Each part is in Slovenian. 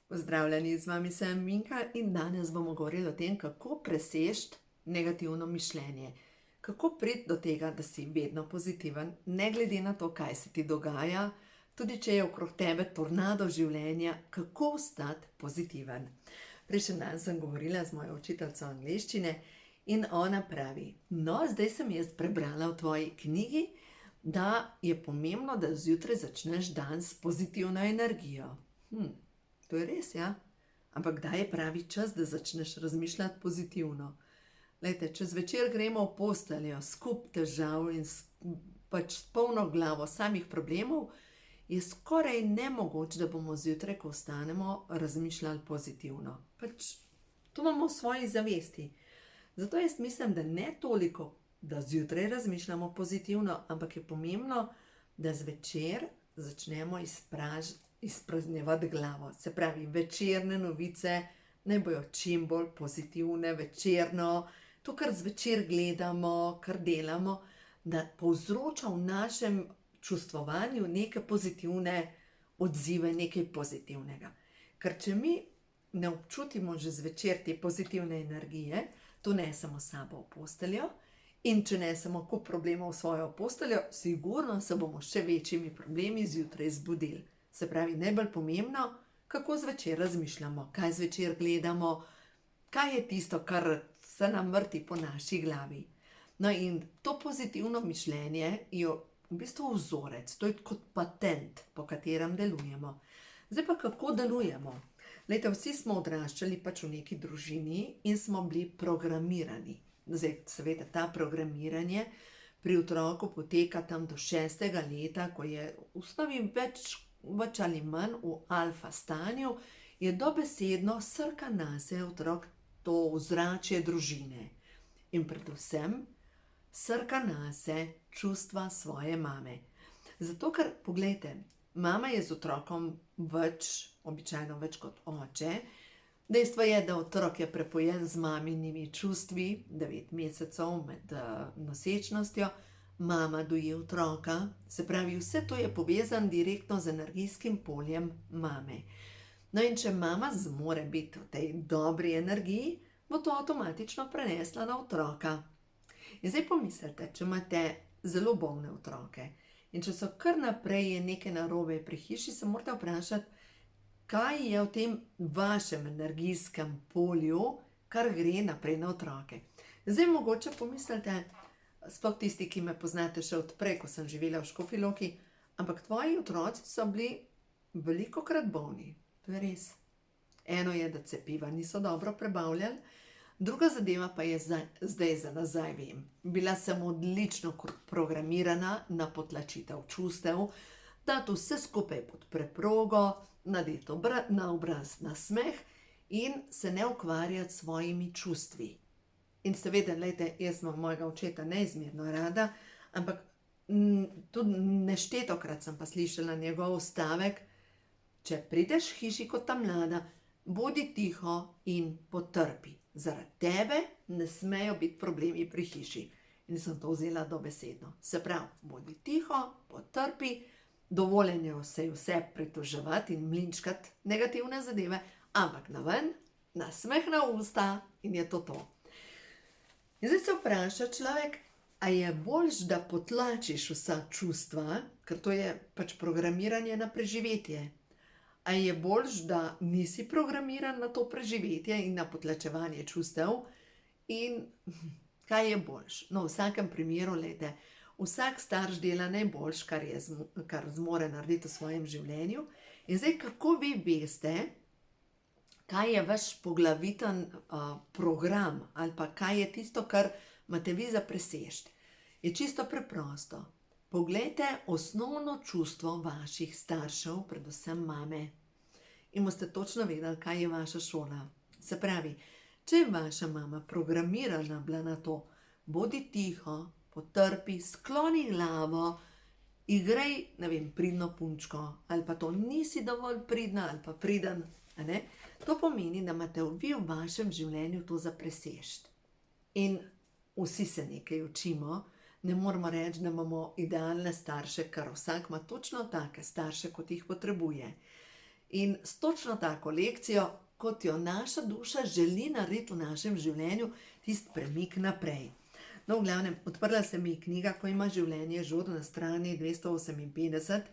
Pozdravljeni, z vami sem Minka in danes bomo govorili o tem, kako preseči negativno mišljenje. Kako priti do tega, da si vedno pozitiven, ne glede na to, kaj se ti dogaja, tudi če je okrog tebe tornado življenja, kako ostati pozitiven. Prejšnji dan sem govorila z mojo učiteljico angleščine in ona pravi: no, zdaj sem jaz prebrala v tvoji knjigi, da je pomembno, da zjutraj začneš dan s pozitivno energijo. To je res, ja. Ampak kdaj je pravi čas, da začneš razmišljati pozitivno? Glejte, če zvečer gremo v posteljo skup težav in pač s polno glavo samih problemov, je skoraj nemogoče, da bomo zjutraj, ko vstanemo, razmišljali pozitivno. Pač to imamo v svoji zavesti. Zato jaz mislim, da ne toliko, da zjutraj razmišljamo pozitivno, ampak je pomembno, da zvečer začnemo izpraznjevati glavo. Se pravi, večerne novice naj bojo čim bolj pozitivne, večerno, to, kar zvečer gledamo, kar delamo, da povzroča v našem čustvovanju neke pozitivne odzive, nekaj pozitivnega. Ker če mi ne občutimo že zvečer te pozitivne energije, to ne samo sabo v posteljo, in če ne samo kup problemov v svojo posteljo, sigurno se bomo še večjimi problemi zjutraj zbudili. Se pravi, najbolj pomembno, kako zvečer razmišljamo, kaj zvečer gledamo, kaj je tisto, kar se nam vrti po naši glavi. No, in to pozitivno mišljenje je v bistvu vzorec, to je kot patent, po katerem delujemo. Zdaj pa kako delujemo? Glejte, vsi smo odraščali pač v neki družini in smo bili programirani. Zdaj, seveda, ta programiranje pri otroku poteka tam do 6. leta, ko je v osnovi več ali manj v alfa stanju, je dobesedno srka nase otrok to ozračje družine. In predvsem srka nase čustva svoje mame. Zato, ker, poglejte, mama je z otrokom običajno več kot oče. Dejstvo je, da otrok je prepojen z maminimi čustvi, 9 mesecev med nosečnostjo, mama doji otroka, se pravi, vse to je povezano direktno z energijskim poljem mame. No, in če mama zmore biti v tej dobri energiji, bo to avtomatično prenesla na otroka. In zdaj pomislite, če imate zelo bolne otroke in če so kar naprej nekaj narobe pri hiši, se morate vprašati, kaj je v tem vašem energijskem polju, kar gre naprej na otroke. Zdaj mogoče pomislite, sploh tisti, ki me poznate še od prej, ko sem živela v Škofji Loki, ampak tvoji otroci so bili velikokrat bolni. To je res. Eno je, da cepiva niso dobro prebavljali, druga zadeva pa je zdaj za nazaj vem. Bila sem odlično programirana na potlačitev čustev, dati vse skupaj pod preprogo, nadeti na obraz nasmeh in se ne ukvarjati s svojimi čustvi. In seveda, glejte, jaz imam mojega očeta neizmerno rada, ampak tudi neštetokrat sem pa slišala njegov stavek: če prideš v hiši kot ta mlada, bodi tiho in potrpi. Zaradi tebe ne smejo biti problemi pri hiši. In sem to vzela dobesedno. Se pravi, bodi tiho, potrpi, dovoljeno se je vse pritoževati in mlinčkati negativne zadeve, ampak naven, nasmeh na usta in je to to. In zdaj se vpraša človek, a je boljš, da potlačiš vsa čustva, ker to je pač programiranje na preživetje. A je boljš, da nisi programiran na to preživetje in na potlačevanje čustev? In kaj je boljš? No, v vsakem primeru, glejte, vsak starš dela najboljš, kar zmore narediti v svojem življenju. In zdaj, kako vi veste, kaj je vaš poglaviten program ali pa kaj je tisto, kar imate vi za presežiti? Je čisto preprosto. Poglejte osnovno čustvo vaših staršev, predvsem mame. In boste točno vedeli, kaj je vaša šola. Se pravi, če je vaša mama programirana bila na to, bodi tiho, potrpi, skloni glavo, igraj, ne vem, pridno punčko, ali pa to nisi dovolj pridna, ali pa priden, a ne? To pomeni, da imate vi v vašem življenju to za presežiti. In vsi se nekaj učimo, ne moramo reči, da imamo idealne starše, ker vsak ima točno take starše, kot jih potrebuje. in s točno tako lekcijo, kot jo naša duša želi narediti v našem življenju, tisti premik naprej. No, v glavnem, odprla se mi knjiga, Ko ima življenje žod, na strani 258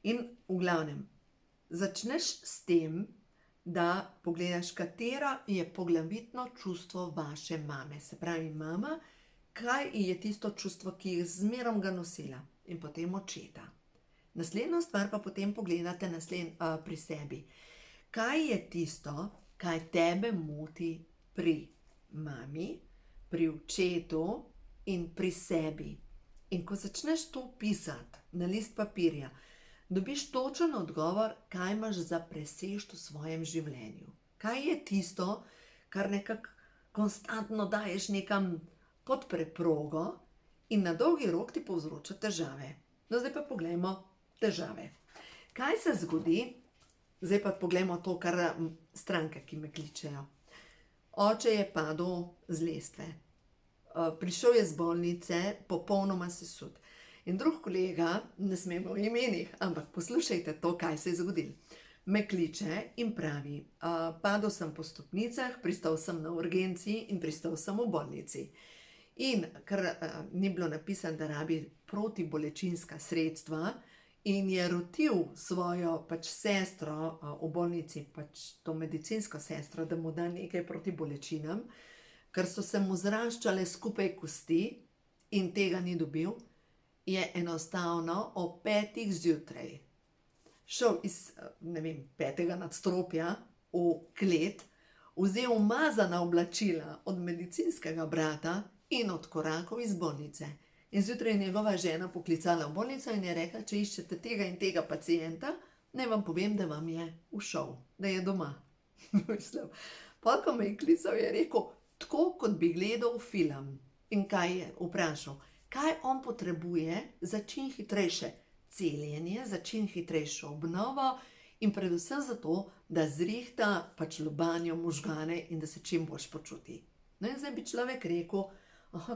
in v glavnem, začneš s tem, da pogledaš, katero je poglavitno čustvo vaše mame. Se pravi, mama, kaj je tisto čustvo, ki je zmerom ga nosila, in potem očeta. Naslednjo stvar pa potem pogledate pri sebi. Kaj je tisto, kaj tebe moti pri mami, pri očetu in pri sebi? In ko začneš to pisati na list papirja, dobiš točen odgovor, kaj imaš za presežiti v svojem življenju. Kaj je tisto, kar nekako konstantno daješ nekam pod preprogo in na dolgi rok ti povzroča težave. No, zdaj pa poglejmo težave. Kaj se zgodi? Zdaj pa poglejmo to, kar stranke, ki me kličejo. Oče je padel z lestve. Prišel je z bolnice, popolnoma sesut. In drug kolega, ne smemo v imenih, ampak poslušajte to, kaj se je zgodilo. Me kliče in pravi, padel sem po stopnicah, pristal sem na urgenci in pristal sem v bolnici. In ker ni bilo napisano, da rabi protibolečinska sredstva, in je rotil svojo sestro v bolnici, to medicinsko sestro, da mu da nekaj proti bolečinam, ker so se mu zraščale skupaj kosti in tega ni dobil, je enostavno ob 5 zjutraj šel iz, 5. nadstropja v klet, vzel umazana oblačila od medicinskega brata in odkorakal iz bolnice. In zjutraj je njegova žena poklicala v bolnico in je rekla, če iščete tega in tega pacienta, naj vam povem, da vam je ušel, da je doma. Potem, ko me je klical, je rekel, tako kot bi gledal film. In kaj je vprašal? Kaj on potrebuje za čim hitrejše celjenje, za čim hitrejšo obnovo in predvsem zato, da zrihta lobanjo možgane in da se čim boljš počuti. No in zdaj bi človek rekel,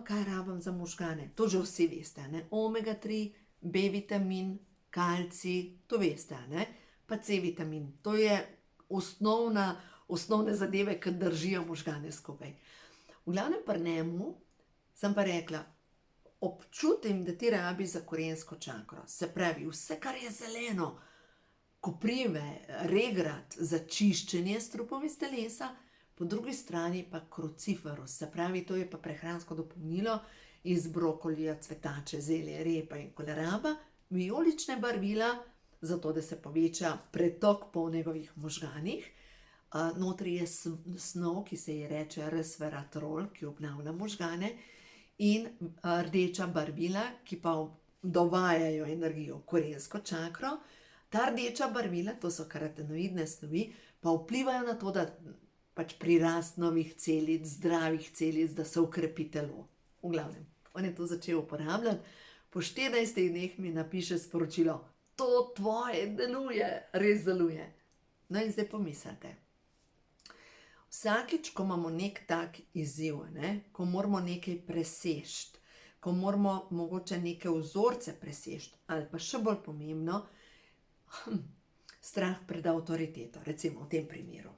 kaj rabim za možgane? To že vsi veste, ne? Omega 3, B vitamin, kalcij, to veste, ne? Pa C vitamin. To je osnovne zadeve, ki držijo možgane skupaj. V glavnem pri njemu sem pa rekla, občutim, da ti rabi za korensko čakro. Se pravi, vse, kar je zeleno, koprive, regrat, za čiščenje strupov iz telesa, po drugi strani pa kruciferus. Se pravi, to je pa prehransko dopolnilo iz brokolija, cvetače, zelje, repa in koleraba, vijolične barvila, zato da se poveča pretok po njegovih možganih. Notri je snov, ki se ji reče resveratrol, ki obnavlja možgane, in rdeča barvila, ki pa dovajajo energijo v korensko čakro. Ta rdeča barvila, to so karotenoidne snovi, pa vplivajo na to, da prirast novih celic, zdravih celic, da se ukrepi telo. V glavnem, on je to začel uporabljati, po 14 dneh mi napiše sporočilo, to tvoje deluje, res deluje. No in zdaj pomislite. Vsakič, ko imamo nek tak izziv, ko moramo nekaj presežiti, ko moramo mogoče neke vzorce presežiti, ali pa še bolj pomembno, strah pred avtoriteto, recimo v tem primeru.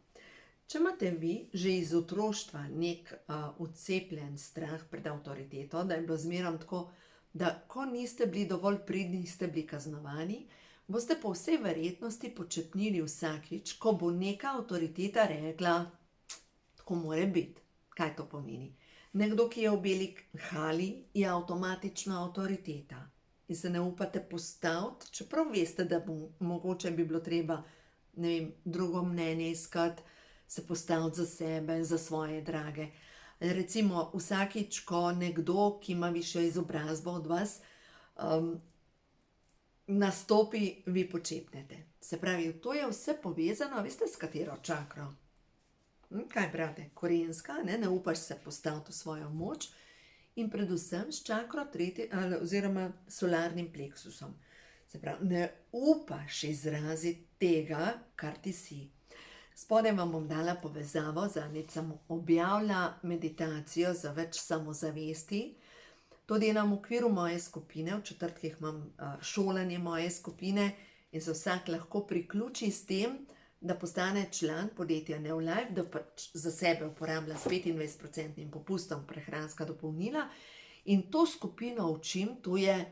Če imate vi že iz otroštva nek vcepljen strah pred avtoriteto, da je bilo zmerom tako, da ko niste bili dovolj pridni, ste bili kaznovani, boste po vsej verjetnosti počepnili vsakič, ko bo neka avtoriteta rekla, tako mora biti. Kaj to pomeni? Nekdo, ki je v beli hali, je avtomatično avtoriteta. In se ne upate postaviti, čeprav veste, da mogoče bi bilo treba, drugo mnenje iskati, se postaviti za sebe, za svoje drage. Recimo, vsakič, ko nekdo, ki ima višjo izobrazbo od vas, nastopi, vi počepnete. Se pravi, to je vse povezano, veste, s katero čakro? Kaj brate? Korenska, ne upaš se postaviti v svojo moč in predvsem s čakro oziroma solarnim pleksusom. Se pravi, ne upaš izraziti tega, kar ti si. Spodaj vam bom dala povezavo, zadnjič sem objavila meditacijo za več samozavesti. To delam v okviru moje skupine, v četrtkih imam šolanje moje skupine in se vsak lahko priključi s tem, da postane član podjetja Neolife, da pač za sebe uporablja s 25% popustom prehranska dopolnila in to skupino učim, to je,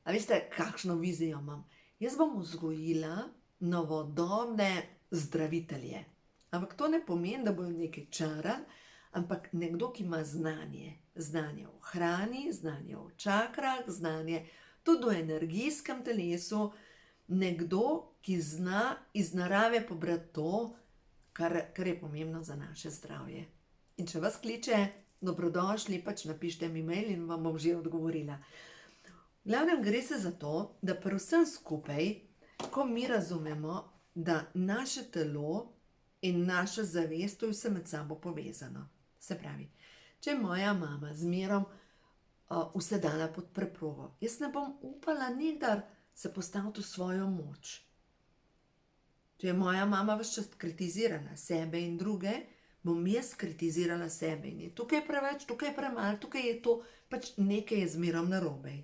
a veste, kakšno vizijo imam? Jaz bom vzgojila novodobne zdravitelje. Ampak to ne pomeni, da bojo nekaj čarali, ampak nekdo, ki ima znanje. Znanje o hrani, znanje o čakrah, znanje tudi o energijskem telesu. Nekdo, ki zna iz narave pobrati to, kar je pomembno za naše zdravje. In če vas kliče, dobrodošli, pač napišite mi mail in vam bom že odgovorila. V glavnem gre se za to, da pri vsem skupaj, ko mi razumemo, da naše telo in naša zavest, to je vse med sabo povezano. Se pravi, če je moja mama zmerom vse dala pod preprogo, jaz ne bom upala nikdar se postaviti v svojo moč. Če je moja mama ves čas kritizirala sebe in druge, bom jaz kritizirala sebe in je tukaj preveč, tukaj premalo, tukaj je to, pač nekaj je zmerom narobe.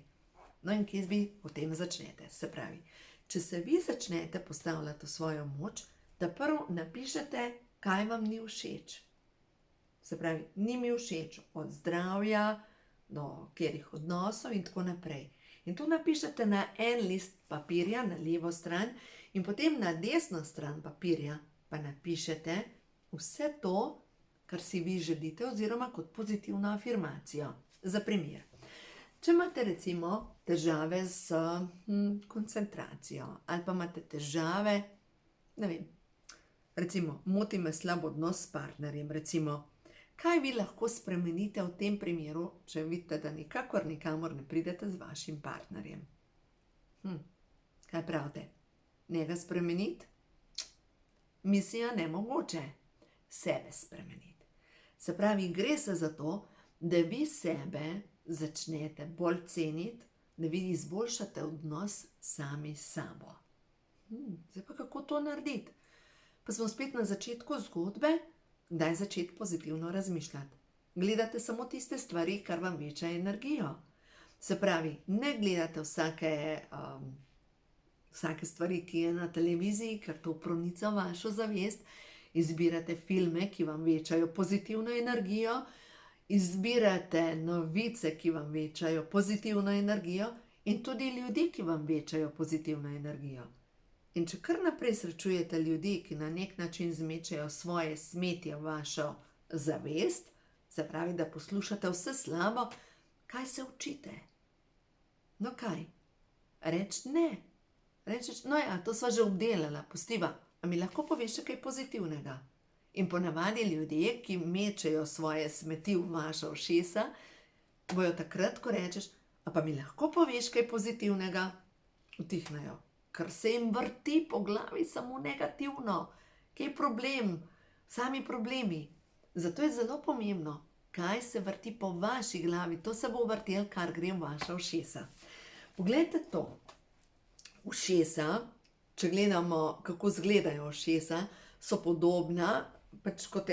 No in kje vi potem začnete? Se pravi, če se vi začnete postavljati v svojo moč, da prvo napišete, kaj vam ni všeč. Se pravi, ni mi všeč od zdravja do katerih odnosov in tako naprej. In to napišete na en list papirja, na levo stran, in potem na desno stran papirja pa napišete vse to, kar si vi želite, oziroma kot pozitivno afirmacijo. Za primer, če imate recimo težave s koncentracijo, ali pa imate težave, ne vem, recimo, moti me slab odnos s partnerjem, recimo, kaj vi lahko spremenite v tem primeru, če vidite, da nikakor nikamor ne pridete z vašim partnerjem? Kaj pravite? Njega spremeniti? Misija nemogoče. Sebe spremeniti. Se pravi, gre se za to, da vi sebe začnete bolj ceniti, da vi izboljšate odnos sami s sabo. Zdaj pa kako to narediti? Pa smo spet na začetku zgodbe, kdaj začeti pozitivno razmišljati. Gledate samo tiste stvari, kar vam veča energijo. Se pravi, ne gledate vsake stvari, ki je na televiziji, ker to pronica vašo zavest. Izbirate filme, ki vam večajo pozitivno energijo, izbirate novice, ki vam večajo pozitivno energijo in tudi ljudi, ki vam večajo pozitivno energijo. In če kar naprej srečujete ljudi, ki na nek način zmečajo svoje smetje v vašo zavest, se pravi, da poslušate vse slabo, kaj se učite? No kaj? Reči ne. Reči, no ja, to sva že obdelala, pustiva. A mi lahko poveš kaj pozitivnega? In ponavadi ljudje, ki mečejo svoje smeti v vaša ušesa, bojo takrat, ko rečeš, a pa mi lahko poveš kaj pozitivnega, utihnejo. Ker se jim vrti po glavi samo negativno. Kaj je problem? Sami problemi. Zato je zelo pomembno, kaj se vrti po vaši glavi. To se bo vrtelo, kar gre v vaša ušesa. Poglejte to. Ušesa, če gledamo, kako izgledajo ušesa, so podobna, pač kot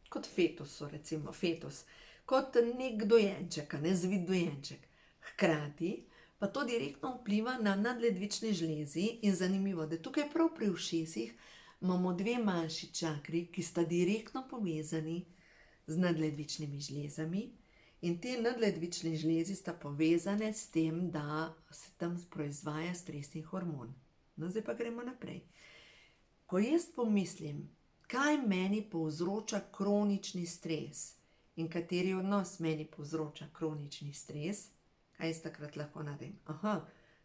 kot fetusu, recimo, fetus. Kot nek dojenček, zvit dojenček. Hkrati pa to direktno vpliva na nadledvični žlezi in zanimivo, da tukaj prav pri ušesih imamo dve manjši čakri, ki sta direktno povezani z nadledvičnimi žlezami. In te nadledvične žlezi sta povezane s tem, da se tam proizvaja stresni hormon. No, zdaj pa gremo naprej. Ko jaz pomislim, kaj meni povzroča kronični stres in kateri odnos meni povzroča kronični stres, kaj jaz takrat lahko naredim?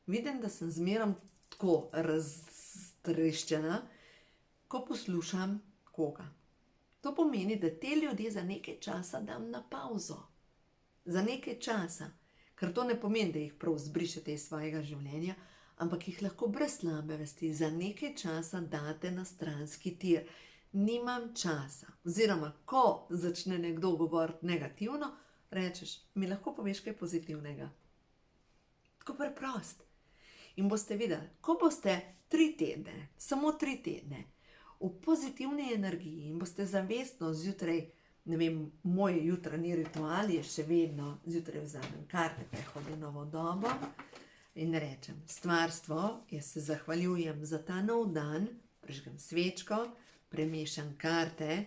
Vidim, da sem zmerom tako raztreščena, ko poslušam koga. To pomeni, da te ljudje za nekaj časa dam na pauzo. Za nekaj časa, ker to ne pomeni, da jih prav zbrišete iz svojega življenja, ampak jih lahko brez slabe vesti za nekaj časa date na stranski tir. Nimam časa. Oziroma, ko začne nekdo govoriti negativno, rečeš, mi lahko poveš kaj pozitivnega. Tako preprost. In boste videli, ko boste 3 tedne, samo 3 tedne, v pozitivni energiji in boste zavestno zjutraj, ne vem, moj jutranji ritual je še vedno zjutraj vzamem karte, prehodim novo dobo in rečem, stvarstvo, jaz se zahvaljujem za ta nov dan, prižgem svečko, premešam karte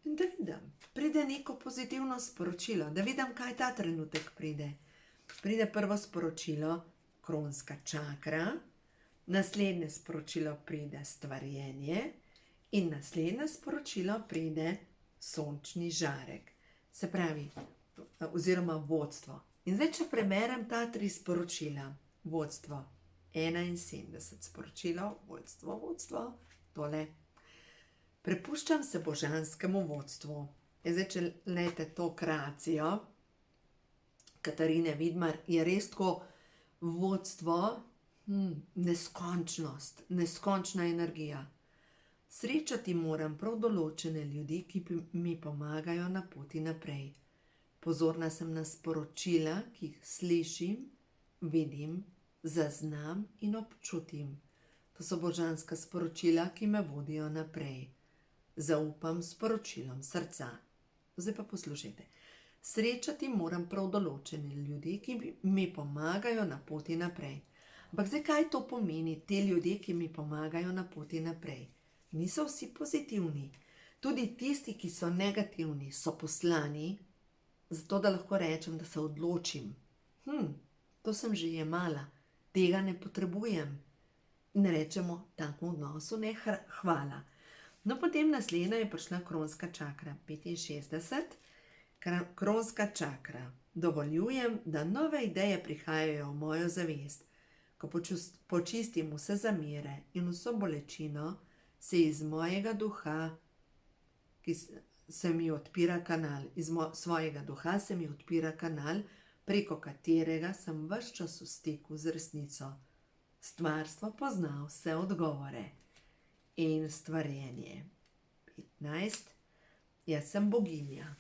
in da vidim, pride neko pozitivno sporočilo, da vidim, kaj ta trenutek pride. Pride prvo sporočilo, kronska čakra, naslednje sporočilo pride stvarjenje in naslednje sporočilo pride sončni žarek. Se pravi, oziroma vodstvo. In zdaj, če preberem ta 3 sporočila, vodstvo, 71 sporočilo, vodstvo, tole. Prepuščam se božanskemu vodstvu. In zdaj, če lejte to kreacijo Katarine Vidmar, je res tako vodstvo, neskončnost, neskončna energija. Srečati moram prav določene ljudi, ki mi pomagajo na poti naprej. Pozorna sem na sporočila, ki jih slišim, vidim, zaznam in občutim. To so božanska sporočila, ki me vodijo naprej. Zaupam sporočilom srca. Zdaj pa poslušajte. Srečati moram prav določene ljudi, ki mi pomagajo na poti naprej. Ampak zdaj, kaj to pomeni, te ljudje, ki mi pomagajo na poti naprej? Niso vsi pozitivni. Tudi tisti, ki so negativni, so poslani, zato da lahko rečem, da se odločim. To sem že jemala, tega ne potrebujem. In rečemo takemu odnosu ne hvala. No, potem naslednja je prišla kronska čakra, 65. Kronska čakra. Dovoljujem, da nove ideje prihajajo v mojo zavest. Ko počistim vse zamere in vso bolečino, se iz mojega duha, ki se mi odpira kanal, iz svojega duha se mi odpira kanal, preko katerega sem ves čas v stiku z resnico. Stvarstvo pozna vse odgovore. In stvarjenje. 15. Jaz sem boginja.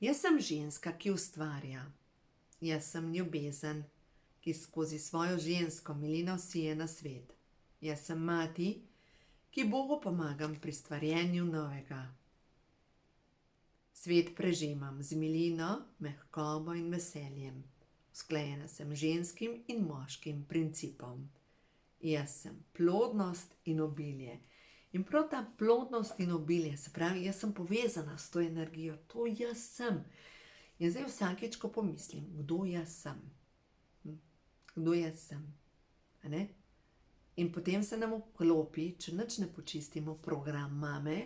Jaz sem ženska, ki ustvarja. Jaz sem ljubezen, ki skozi svojo žensko milino sije na svet. Jaz sem mati, ki Bogu pomagam pri stvarjenju novega. Svet prežemam z milino, mehkobo in veseljem. Usklajena sem ženskim in moškim principom. Jaz sem plodnost in obilje. In prav ta plodnost in obilje, se pravi, jaz sem povezana s to energijo, to jaz sem. In zdaj vsakeč, ko pomislim, kdo jaz sem. Kdo jaz sem. A ne? In potem se nam vklopi, če nič ne počistimo, program mame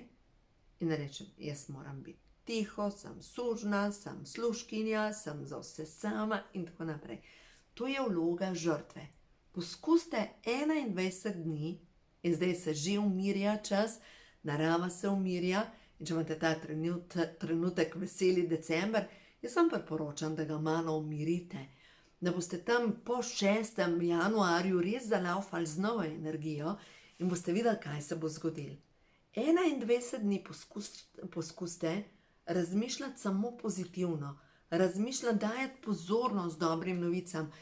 in rečem, jaz moram biti tiho, sem sužna, sem služkinja, sem za vse sama in tako naprej. To je vloga žrtve. Poskusite 21 dni in zdaj se že umirja čas, narava se umirja in če imate ta trenutek veseli december, jaz vam priporočam, da ga malo umirite. Da boste tam po 6. januarju res zalaufali z novo energijo in boste videli, kaj se bo zgodilo. 21 dni poskusite razmišljati samo pozitivno, razmišljati, dajati pozornost dobrim novicam,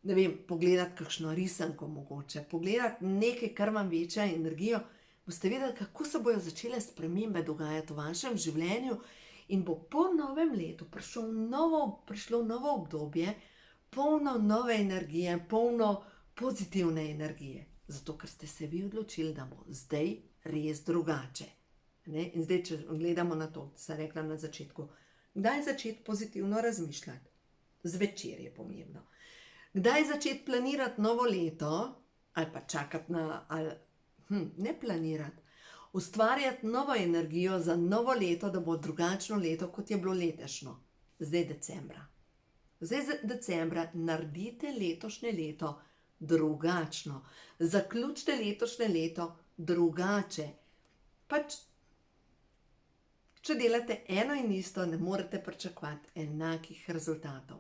ne vem, pogledati kakšno risanko mogoče, pogledati nekaj, kar vam veča energijo, boste videli, kako se bojo začele spremembe dogajati v vašem življenju in bo po novem letu prišlo novo obdobje, polno nove energije, polno pozitivne energije. Zato, ker ste se vi odločili, da bo zdaj res drugače. Ne? In zdaj, če gledamo na to, sem rekla na začetku, kdaj začeti pozitivno razmišljati? Zvečer je pomembno. Kdaj začeti planirati novo leto, ali pa čakati na, ne planirati, ustvarjati novo energijo za novo leto, da bo drugačno leto, kot je bilo letošnje. Zdaj decembra. Zdaj decembra naredite letošnje leto drugačno. Zaključite letošnje leto drugače. Pač, če delate eno in isto, ne morete pričakovati enakih rezultatov.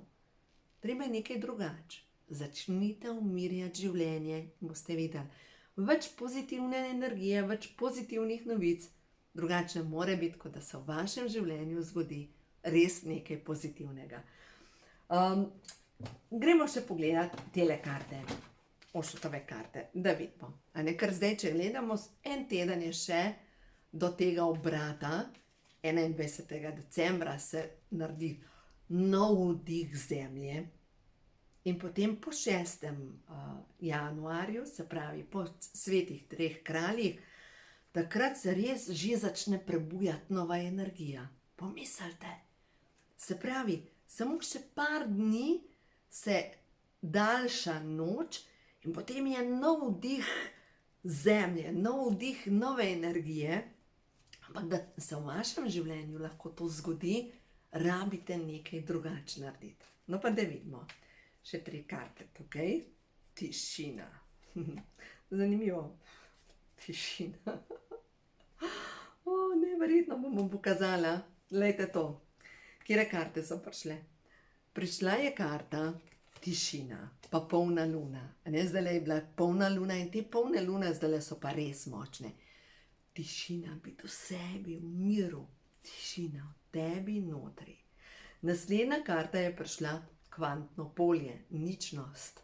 Treba je nekaj drugače. Začnite umirjati življenje in boste videli več pozitivne energije, več pozitivnih novic. Drugače mora biti, kot da se v vašem življenju zgodi res nekaj pozitivnega. Gremo še pogledati tele karte, Ošotove karte, da vidimo. Ker zdaj, če gledamo, en teden je še do tega obrata, 21. decembra se naredi nov vdih zemlje In potem po 6. Januarju, se pravi po svetih 3 kraljih, takrat se res že začne prebujati nova energija. Pomislite. Se pravi, samo še par dni se daljša noč in potem je nov vdih zemlje, nov vdih nove energije. Ampak da se v vašem življenju lahko to zgodi, rabite nekaj drugače narediti. No pa da vidimo. Še 3 karte tukaj. Tišina. Zanimivo. Tišina. Neverjetno bom pokazala. Glejte to. Katere karte so prišle? Prišla je karta tišina, pa polna luna. Zdaj je bila polna luna in te polne lune zdaj so pa res močne. Tišina, biti v sebi, v miru. Tišina v tebi notri. Naslednja karta je prišla kvantno polje, ničnost.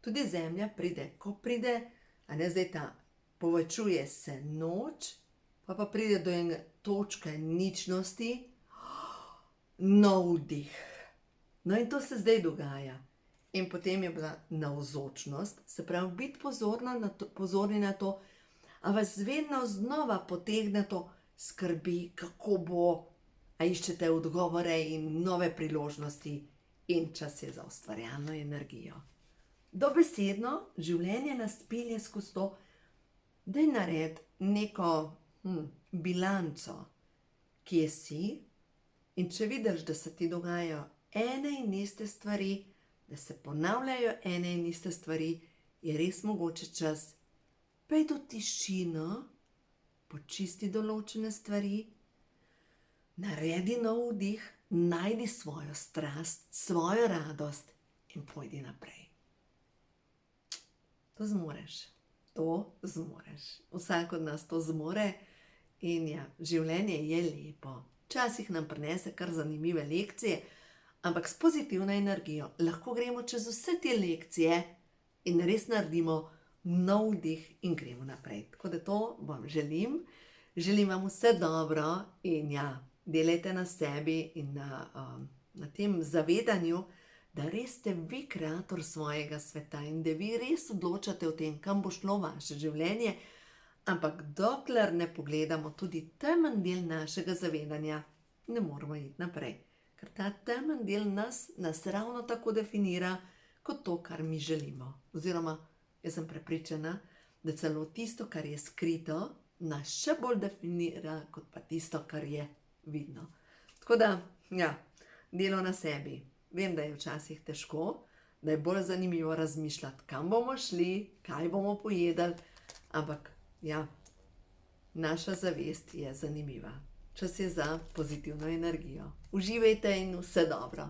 Tudi zemlja pride, ko pride, zdaj ta povečuje se noč, pa pride do ene točke ničnosti, nov vdih. No in to se zdaj dogaja. In potem je bila navzočnost, se pravi biti pozorni na to, a vas vedno znova potegne to skrbi, kako bo, a iščete odgovore in nove priložnosti in čas je za ustvarjalno energijo. Dobesedno življenje nas pelje skozi to, da je naredi neko bilanco, kje si, in če vidiš, da se ti dogajajo ene in iste stvari, da se ponavljajo ene in iste stvari, je res mogoče čas, pojdi v tišino, počisti določene stvari, naredi nov vdih, najdi svojo strast, svojo radost in pojdi naprej. To zmoreš. To zmoreš. Vsak od nas to zmore in ja, življenje je lepo. Včasih nam prinese kar zanimive lekcije, ampak s pozitivno energijo lahko gremo čez vse te lekcije in res naredimo nov vdih in gremo naprej. Tako da to vam želim. Želim vam vse dobro in ja, delajte na sebi in na tem zavedanju, da res ste vi kreator svojega sveta in da vi res odločate o tem, kam bo šlo vaše življenje, ampak dokler ne pogledamo tudi temen del našega zavedanja, ne moramo iti naprej. Ker ta temen del nas ravno tako definira kot to, kar mi želimo. Oziroma, jaz sem prepričana, da celo tisto, kar je skrito, nas še bolj definira kot pa tisto, kar je vidno. Tako da, ja, delo na sebi. Vem, da je včasih težko, da je bolj zanimivo razmišljati, kam bomo šli, kaj bomo pojedli, ampak ja, naša zavest je zanimiva. Čas je za pozitivno energijo. Uživajte in vse dobro.